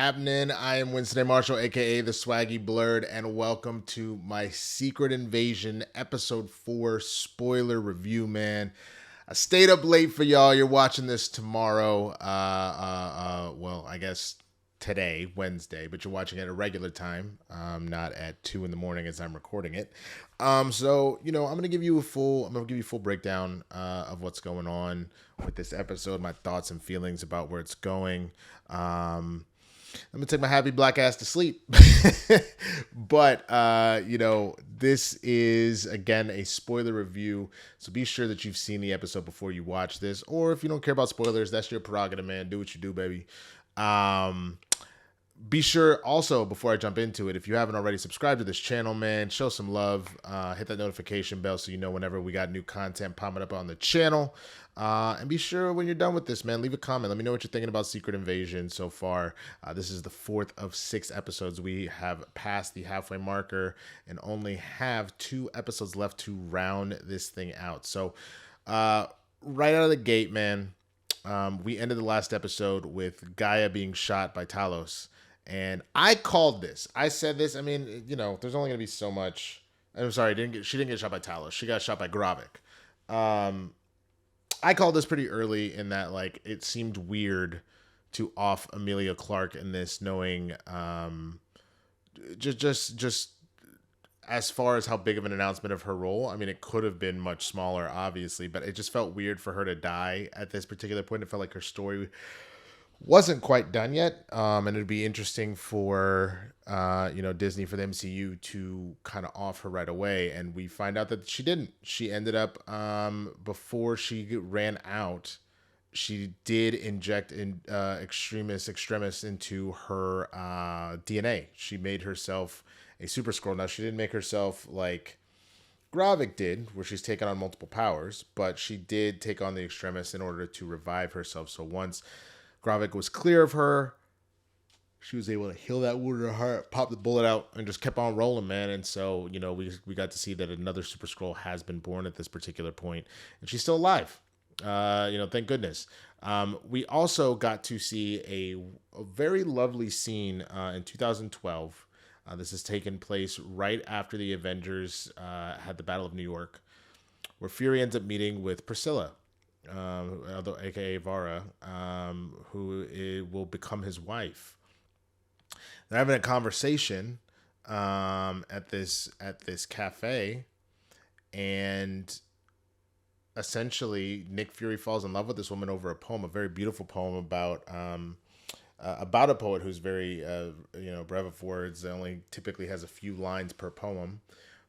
happening? I am Winston A. Marshall, aka the Swaggy Blurred, and welcome to my Secret Invasion Episode 4 spoiler review, man. I stayed up late for y'all. You're watching this tomorrow. Well, I guess today, Wednesday, but you're watching it at a regular time, not at 2 in the morning as I'm recording it. So I'm gonna give you a full breakdown of what's going on with this episode, my thoughts and feelings about where it's going. I'm gonna take my happy black ass to sleep. But this is again a spoiler review, so be sure that you've seen the episode before you watch this, or if you don't care about spoilers, that's your prerogative, man. Do what you do, baby. Be sure also, before I jump into it, if you haven't already subscribed to this channel, man, show some love. Hit that notification bell so you know whenever we got new content popping up on the channel. And be sure when you're done with this, man, leave a comment. Let me know what you're thinking about Secret Invasion so far. This is the 4th of 6 episodes. We have passed the halfway marker and only have 2 episodes left to round this thing out. So right out of the gate, man, we ended the last episode with Gaia being shot by Talos. And I called this. I said this. I mean, there's only going to be so much. I'm sorry, she didn't get shot by Talos. She got shot by Gravik. I called this pretty early in that, like, it seemed weird to off Emilia Clarke in this, knowing just as far as how big of an announcement of her role. I mean, it could have been much smaller, obviously, but it just felt weird for her to die at this particular point. It felt like her story wasn't quite done yet, and it'd be interesting for Disney, for the MCU, to kind of off her right away, and we find out that she didn't. She ended up before she ran out, she did inject extremis into her DNA. She made herself a super Skrull. Now, she didn't make herself like Gravik did, where she's taken on multiple powers, but she did take on the extremis in order to revive herself. So once Gravik was clear of her, she was able to heal that wound in her heart, pop the bullet out, and just kept on rolling, man. And so, we got to see that another Super Skrull has been born at this particular point, and she's still alive. Thank goodness. We also got to see a very lovely scene in 2012. This has taken place right after the Avengers had the Battle of New York, where Fury ends up meeting with Priscilla, aka Vara, who will become his wife. They're having a conversation at this cafe, and essentially Nick Fury falls in love with this woman over a poem, a very beautiful poem about a poet who's very breve of words, that only typically has a few lines per poem.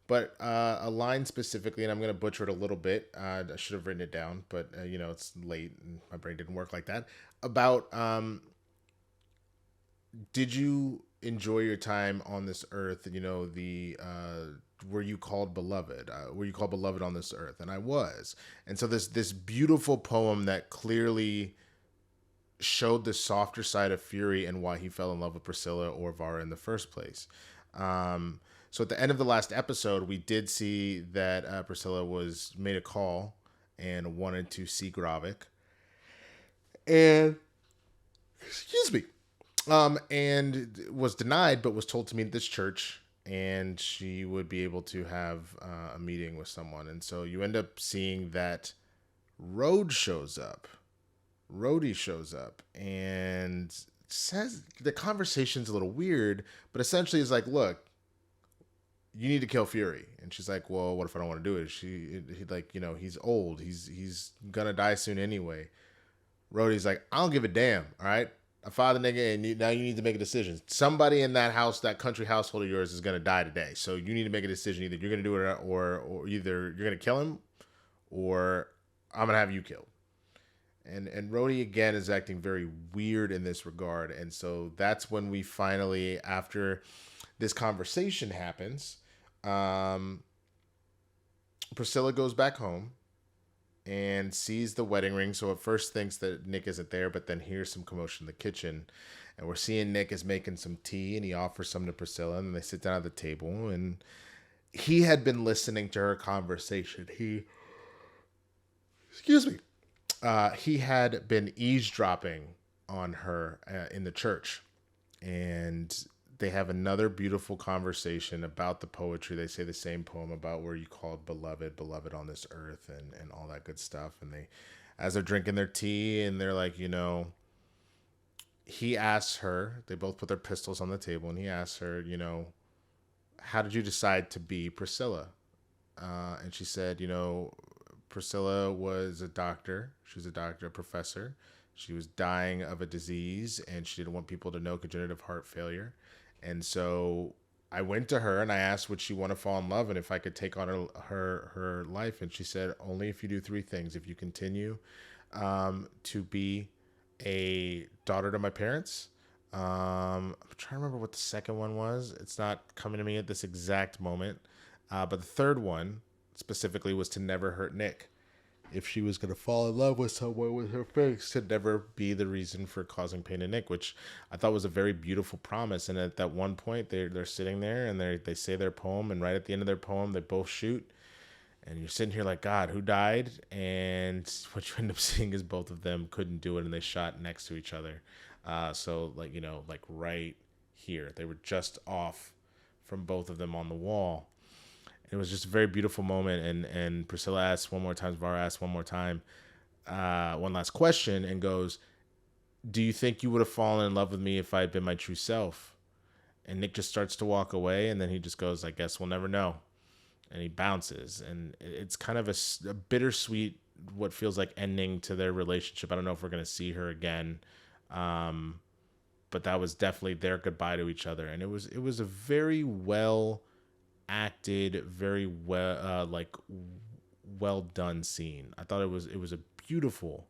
But a line specifically, and I'm going to butcher it a little bit. I should have written it down, but, it's late and my brain didn't work like that. About, did you enjoy your time on this earth? Were you called beloved? Were you called beloved on this earth? And I was. And so this beautiful poem that clearly showed the softer side of Fury and why he fell in love with Priscilla or Vara in the first place. So at the end of the last episode, we did see that Priscilla was made a call and wanted to see Gravik, and and was denied, but was told to meet at this church, and she would be able to have a meeting with someone. And so you end up seeing that Rhodey shows up, and says the conversation's a little weird, but essentially is like, look, you need to kill Fury. And she's like, well, what if I don't want to do it? He's old. He's gonna die soon anyway. Rhodey's like, I don't give a damn. All right, I fired the nigga, and now you need to make a decision. Somebody in that house, that country household of yours, is gonna die today. So you need to make a decision. Either you're gonna do it, or either you're gonna kill him, or I'm gonna have you killed. And Rhodey again is acting very weird in this regard. And so that's when we finally, after this conversation happens, Priscilla goes back home and sees the wedding ring. So at first thinks that Nick isn't there, but then hears some commotion in the kitchen. And we're seeing Nick is making some tea, and he offers some to Priscilla, and they sit down at the table. And he had been listening to her conversation. He had been eavesdropping on her in the church. and they have another beautiful conversation about the poetry. They say the same poem about where you called beloved, beloved on this earth, and all that good stuff. And they, as they're drinking their tea, and they're like, he asks her, they both put their pistols on the table, and he asks her, how did you decide to be Priscilla? And she said, Priscilla was a doctor. She was a doctor, a professor. She was dying of a disease, and she didn't want people to know congenital heart failure. And so I went to her and I asked, would she want to fall in love and if I could take on her life? And she said, only if you do three things. If you continue to be a daughter to my parents. I'm trying to remember what the second one was. It's not coming to me at this exact moment. But the third one specifically was to never hurt Nick. If she was going to fall in love with someone with her face, to never be the reason for causing pain to Nick, which I thought was a very beautiful promise. And at that one point, they're sitting there and they say their poem, and right at the end of their poem, they both shoot. And you're sitting here like, God, who died? And what you end up seeing is both of them couldn't do it, and they shot next to each other. So, like right here. They were just off from both of them on the wall. It was just a very beautiful moment. And Priscilla asks one more time, Var asks one more time, one last question, and goes, do you think you would have fallen in love with me if I had been my true self? And Nick just starts to walk away, and then he just goes, I guess we'll never know. And he bounces. And it's kind of a bittersweet, what feels like ending to their relationship. I don't know if we're going to see her again. But that was definitely their goodbye to each other. And it was a very well acted, very well well done scene. I thought it was a beautiful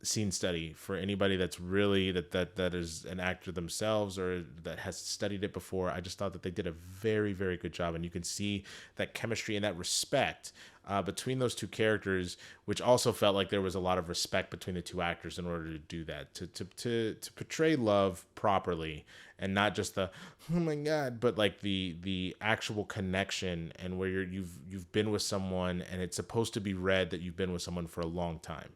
scene study for anybody that's really that is an actor themselves or that has studied it before. I just thought that they did a very, very good job, and you can see that chemistry and that respect between those two characters, which also felt like there was a lot of respect between the two actors in order to do that, to portray love properly, and not just the oh my god, but like the actual connection, and where you've been with someone and it's supposed to be read that you've been with someone for a long time.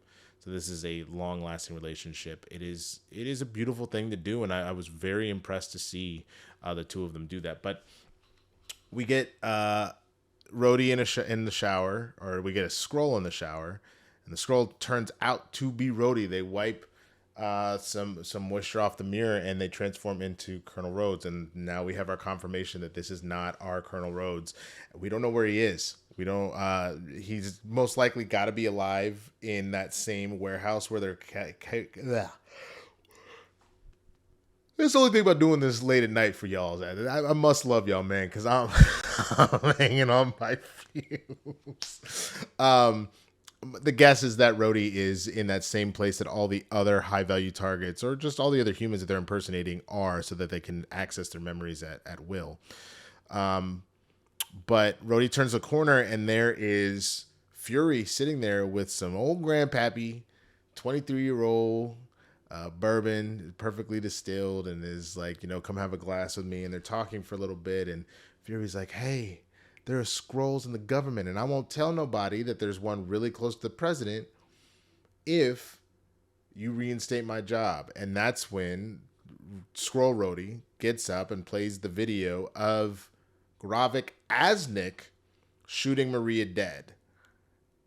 So this is a long-lasting relationship. It is a beautiful thing to do, and I was very impressed to see the two of them do that. But we get Rhodey in the shower, or we get a Skrull in the shower, and the Skrull turns out to be Rhodey. They wipe some moisture off the mirror, and they transform into Colonel Rhodes. And now we have our confirmation that this is not our Colonel Rhodes. We don't know where he is. We don't. He's most likely got to be alive in that same warehouse where they're. That's the only thing about doing this late at night for y'all. I must love y'all, man, because I'm hanging on my fumes. The guess is that Rhodey is in that same place that all the other high value targets, or just all the other humans that they're impersonating, are, so that they can access their memories at will. But Rhodey turns the corner, and there is Fury sitting there with some old grandpappy, 23-year-old bourbon, perfectly distilled, and is like, come have a glass with me. And they're talking for a little bit, and Fury's like, hey, there are Skrulls in the government, and I won't tell nobody that there's one really close to the president if you reinstate my job. And that's when Skrull Rhodey gets up and plays the video of Gravik as Nick shooting Maria dead.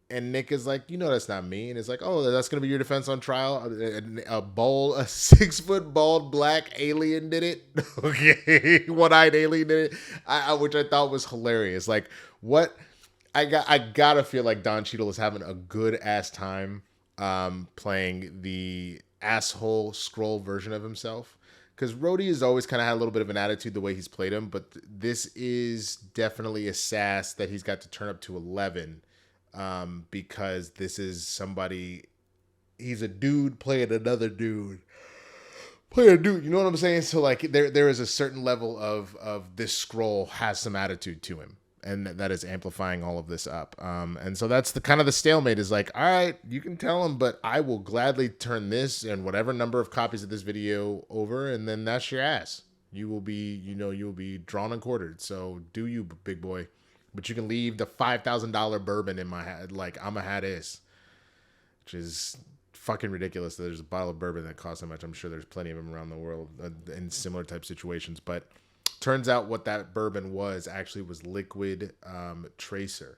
And Nick is like, that's not me. And it's like, oh, that's going to be your defense on trial? A 6-foot bald black alien did it? Okay. One-eyed alien did it? Which I thought was hilarious. Like, what? I gotta feel like Don Cheadle is having a good-ass time playing the asshole Skrull version of himself. Because Rhodey has always kind of had a little bit of an attitude the way he's played him, but this is definitely a sass that he's got to turn up to 11, because this is somebody, he's a dude playing another dude. Playing a dude, you know what I'm saying? So like there is a certain level of this Skrull has some attitude to him, and that is amplifying all of this up. And so that's the kind of the stalemate is like, all right, you can tell him, but I will gladly turn this and whatever number of copies of this video over, and then that's your ass. You will be, you will be drawn and quartered. So do you, big boy. But you can leave the $5,000 bourbon in my hat, like I'm a hat is, which is fucking ridiculous that there's a bottle of bourbon that costs so much. I'm sure there's plenty of them around the world in similar type situations. But turns out what that bourbon was actually was liquid tracer.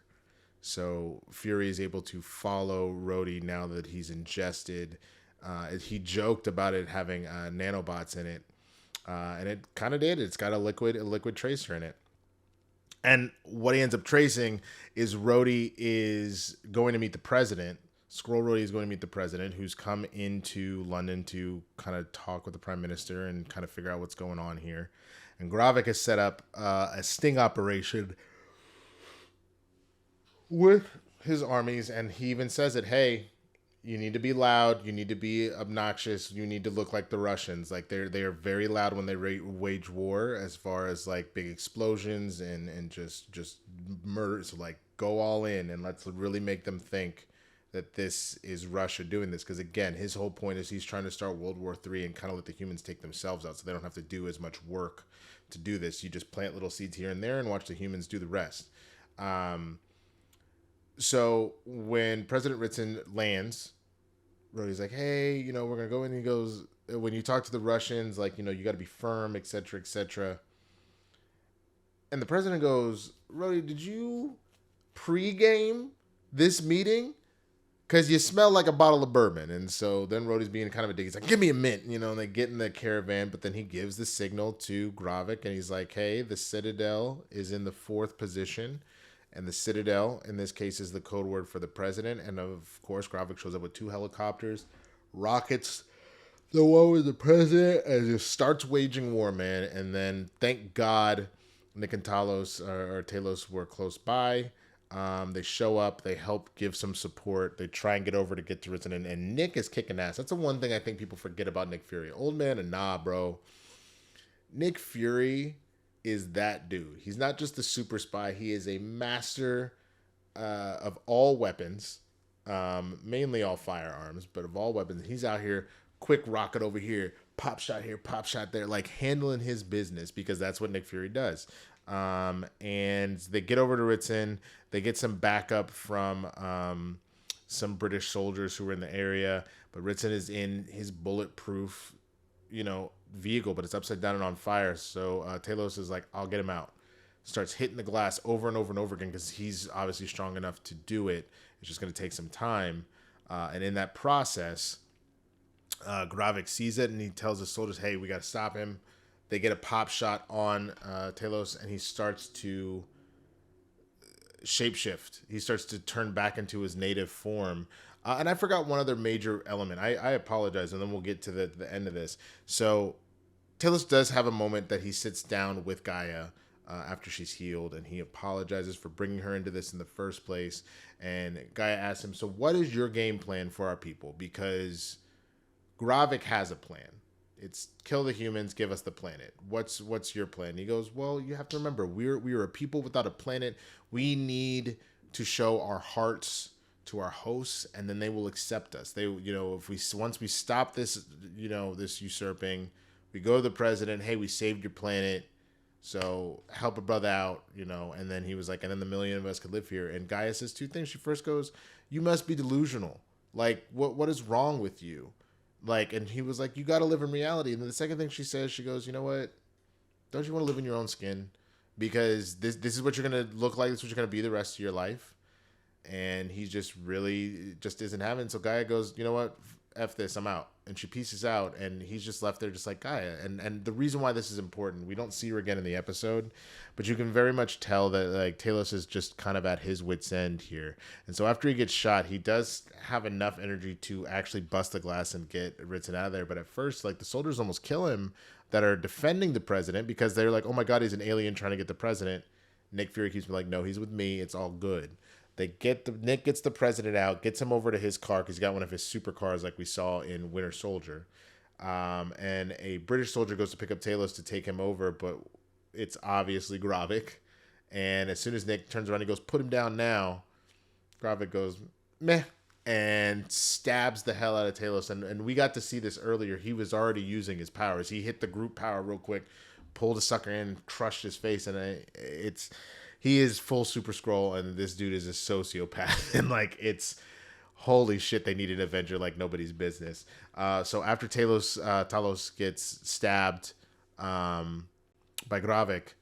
So Fury is able to follow Rhodey now that he's ingested. He joked about it having nanobots in it, and it kind of did. It's got a liquid tracer in it. And what he ends up tracing is Rhodey is going to meet the president. Skrull Rhodey is going to meet the president, who's come into London to kind of talk with the prime minister and kind of figure out what's going on here. And Gravik has set up a sting operation with his armies, and he even says it, hey, you need to be loud, you need to be obnoxious, you need to look like the Russians. Like they are very loud when they wage war, as far as like big explosions and just murder. So like go all in and let's really make them think that this is Russia doing this. Because again, his whole point is he's trying to start World War III and kind of let the humans take themselves out, so they don't have to do as much work to do this. You just plant little seeds here and there and watch the humans do the rest. So when President Ritson lands, Rhodey's like, hey, we're going to go in. And he goes, when you talk to the Russians, like, you got to be firm, etc., etc. And the president goes, Rhodey, did you pregame this meeting? Because you smell like a bottle of bourbon. And so then Rhodey's being kind of a dick. He's like, give me a mint, and they get in the caravan. But then he gives the signal to Gravik, and he's like, hey, the Citadel is in the 4th position. And the Citadel, in this case, is the code word for the president. And, of course, Gravik shows up with 2 helicopters, rockets the one with the president, and just starts waging war, man. And then, thank God, Nick and Talos were close by. They show up. They help give some support. They try and get over to get to Ritson. And Nick is kicking ass. That's the one thing I think people forget about Nick Fury. Old man and nah, bro. Nick Fury is that dude. He's not just a super spy. He is a master of all weapons, mainly all firearms, but of all weapons. He's out here, quick rocket over here, pop shot here, pop shot there, like handling his business, because that's what Nick Fury does. And they get over to Ritson. They get some backup from some British soldiers who were in the area, but Ritson is in his bulletproof, vehicle, but it's upside down and on fire. So Talos is like, I'll get him out. Starts hitting the glass over and over and over again, because he's obviously strong enough to do it. It's just going to take some time. And in that process, Gravik sees it, and he tells the soldiers, hey, we got to stop him. They get a pop shot on Talos, and he starts to shapeshift. He starts to turn back into his native form. And I forgot one other major element. I apologize, and then we'll get to the end of this. So Talos does have a moment that he sits down with Gaia after she's healed, and he apologizes for bringing her into this in the first place. And Gaia asks him, so what is your game plan for our people? Because Gravik has a plan. It's kill the humans, give us the planet. What's your plan? He goes, well, you have to remember, we are a people without a planet. We need to show our hearts to our hosts, and then they will accept us. They, if once we stop this, this usurping, we go to the president, hey, we saved your planet, so help a brother out, and then he was like, and then the million of us could live here. And Gaia says 2 things. She first goes, you must be delusional. Like, what is wrong with you? Like, and he was like, you got to live in reality. And then the second thing she says, she goes, you know what? Don't you want to live in your own skin? Because this is what you're going to look like. This is what you're going to be the rest of your life. And he just isn't having. So Gaia goes, you know what? F this, I'm out. And she pieces out, and he's just left there just like Gaia. And the reason why this is important, we don't see her again in the episode, but you can very much tell that like Talos is just kind of at his wit's end here. And so after he gets shot, he does have enough energy to actually bust the glass and get Ritson out of there. But at first, like, the soldiers almost kill him that are defending the president, because they're like, oh my God, he's an alien trying to get the president. Nick Fury keeps being like, no, he's with me. It's all good. Nick gets the president out, gets him over to his car, because he's got one of his supercars like we saw in Winter Soldier. And a British soldier goes to pick up Talos to take him over, but it's obviously Gravik. And as soon as Nick turns around, he goes, put him down now. Gravik goes, meh, and stabs the hell out of Talos. And we got to see this earlier. He was already using his powers. He hit the group power real quick, pulled a sucker in, crushed his face, and he is full Super Skrull, and this dude is a sociopath. And like, it's Holy shit, they need an Avenger like nobody's business. So after Talos gets stabbed by Gravik,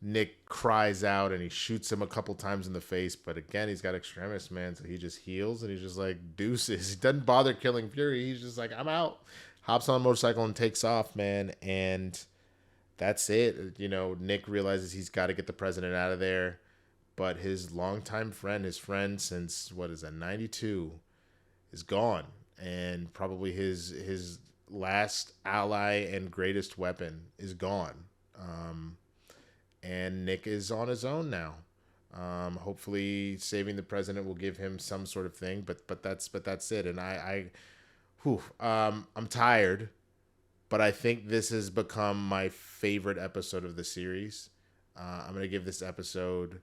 Nick cries out and he shoots him a couple times in the face. But again, he's got extremis, man. So he just heals and he's just like deuces. He doesn't bother killing Fury. He's just like, I'm out. Hops on a motorcycle and takes off, man. And that's it. Nick realizes he's got to get the president out of there. But his longtime friend, his friend since, what is that, 92, is gone. And probably his last ally and greatest weapon is gone. And Nick is on his own now. Hopefully, saving the president will give him some sort of thing, but that's it. And I'm tired, but I think this has become my favorite episode of the series. I'm gonna give this episode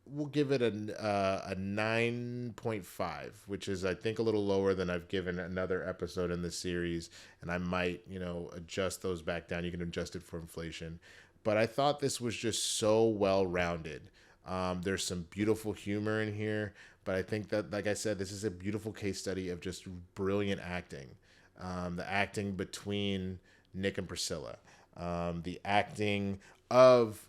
we'll give it a 9.5, which is I think a little lower than I've given another episode in the series, and I might adjust those back down. You can adjust it for inflation, but I thought this was just so well rounded. There's some beautiful humor in here, but I think that, like I said, this is a beautiful case study of just brilliant acting. The acting between Nick and Priscilla, the acting of,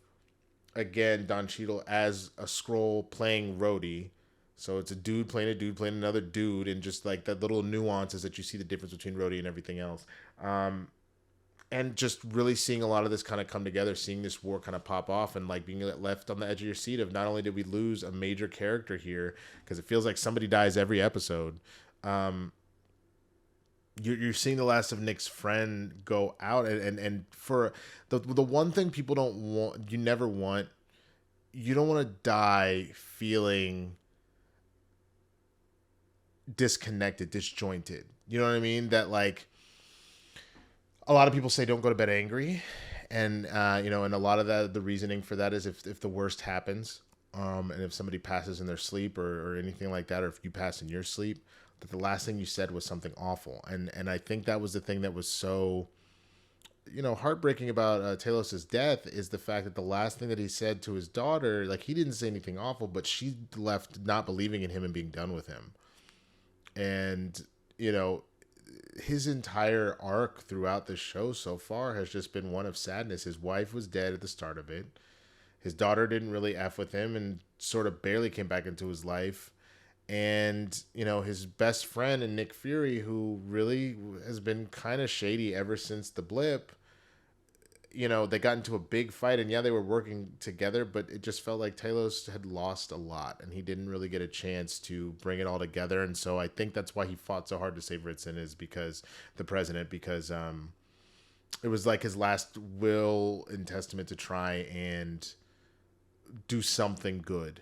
again, Don Cheadle as a Skrull playing Rhodey. So it's a dude playing another dude, and just like that little nuances that you see the difference between Rhodey and everything else. And just really seeing a lot of this kind of come together, seeing this war kind of pop off, and like being left on the edge of your seat of not only did we lose a major character here, because it feels like somebody dies every episode. You're seeing the last of Nick's friend go out, and for the one thing people don't want, you don't want to die feeling disconnected, disjointed. You know what I mean? That, like, a lot of people say don't go to bed angry, and and a lot of the reasoning for that is if the worst happens, and if somebody passes in their sleep or anything like that, or if you pass in your sleep, that the last thing you said was something awful. And I think that was the thing that was so heartbreaking about Talos's death, is the fact that the last thing that he said to his daughter, like, he didn't say anything awful, but she left not believing in him and being done with him. And his entire arc throughout the show so far has just been one of sadness. His wife was dead at the start of it. His daughter didn't really F with him and sort of barely came back into his life. And, his best friend and Nick Fury, who really has been kind of shady ever since the blip, they got into a big fight, and yeah, they were working together, but it just felt like Talos had lost a lot, and he didn't really get a chance to bring it all together. And so I think that's why he fought so hard to save Ritson, is because the president, because it was like his last will and testament to try and do something good,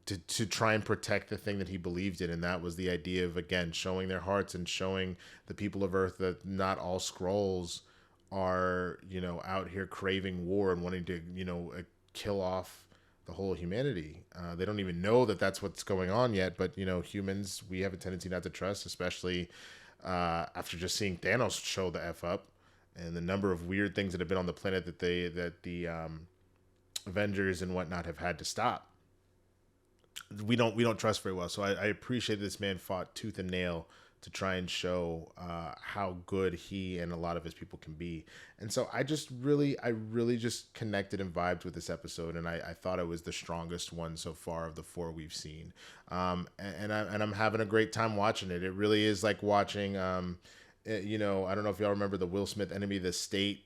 to try and protect the thing that he believed in. And that was the idea of, again, showing their hearts and showing the people of Earth that not all Skrulls are, out here craving war and wanting to, kill off the whole humanity. They don't even know that that's what's going on yet. But, humans, we have a tendency not to trust, especially after just seeing Thanos show the F up and the number of weird things that have been on the planet that the Avengers and whatnot have had to stop. We don't trust very well. So I appreciate this man fought tooth and nail to try and show how good he and a lot of his people can be. And so I really just connected and vibed with this episode, and I thought it was the strongest one so far of the 4 we've seen. And I'm having a great time watching it. It really is like watching, I don't know if y'all remember the Will Smith Enemy of the State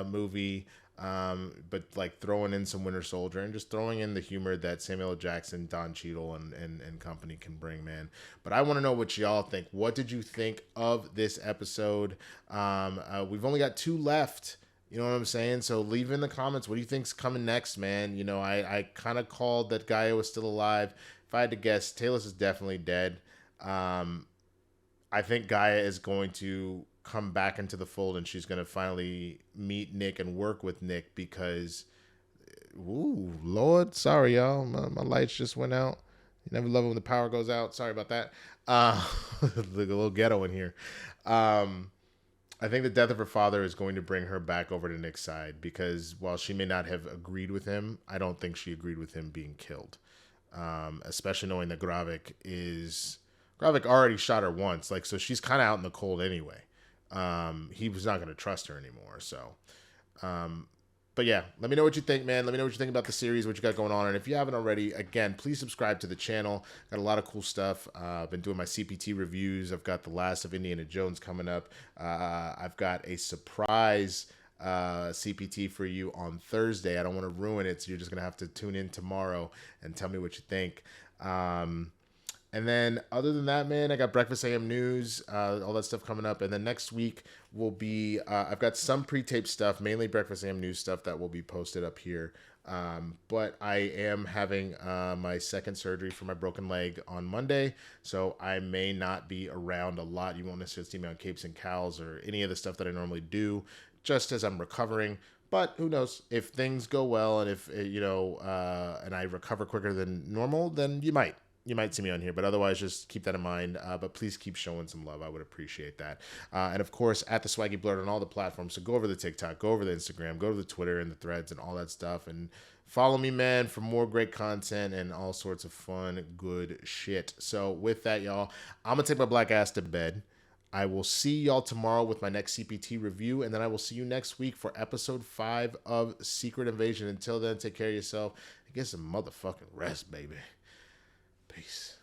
movie. But like throwing in some Winter Soldier and just throwing in the humor that Samuel L. Jackson, Don Cheadle, and company can bring, man. But I want to know what y'all think. What did you think of this episode? We've only got 2 left. You know what I'm saying? So leave in the comments. What do you think's coming next, man? I kind of called that Gaia was still alive. If I had to guess, Talos is definitely dead. I think Gaia is going to come back into the fold, and she's going to finally meet Nick and work with Nick because, ooh, Lord, sorry, y'all. My lights just went out. You never love it when the power goes out. Sorry about that. Look, a little ghetto in here. I think the death of her father is going to bring her back over to Nick's side, because while she may not have agreed with him, I don't think she agreed with him being killed. especially knowing that Gravik already shot her once, like, so she's kind of out in the cold anyway. He was not going to trust her anymore. So, um, but yeah, let me know what you think, man. Let me know what you think about the series, what you got going on. And if you haven't already, again, please subscribe to the channel. Got a lot of cool stuff. I've been doing my CPT reviews. I've got The Last of Indiana Jones coming up. I've got a surprise CPT for you on Thursday. I don't want to ruin it, so you're just going to have to tune in tomorrow and tell me what you think. And then other than that, man, I got Breakfast AM News, all that stuff coming up. And then next week will be, I've got some pre-taped stuff, mainly Breakfast AM News stuff that will be posted up here. But I am having my second surgery for my broken leg on Monday, so I may not be around a lot. You won't necessarily see me on Capes and Cowls or any of the stuff that I normally do, just as I'm recovering. But who knows? If things go well and if, and I recover quicker than normal, then you might see me on here, but otherwise just keep that in mind. But please keep showing some love. I would appreciate that. And of course, at the Swaggy Blurred on all the platforms. So go over the TikTok, go over the Instagram, go to the Twitter and the threads and all that stuff. And follow me, man, for more great content and all sorts of fun, good shit. So with that, y'all, I'm going to take my black ass to bed. I will see y'all tomorrow with my next CPT review, and then I will see you next week for episode 5 of Secret Invasion. Until then, take care of yourself and get some motherfucking rest, baby. Peace.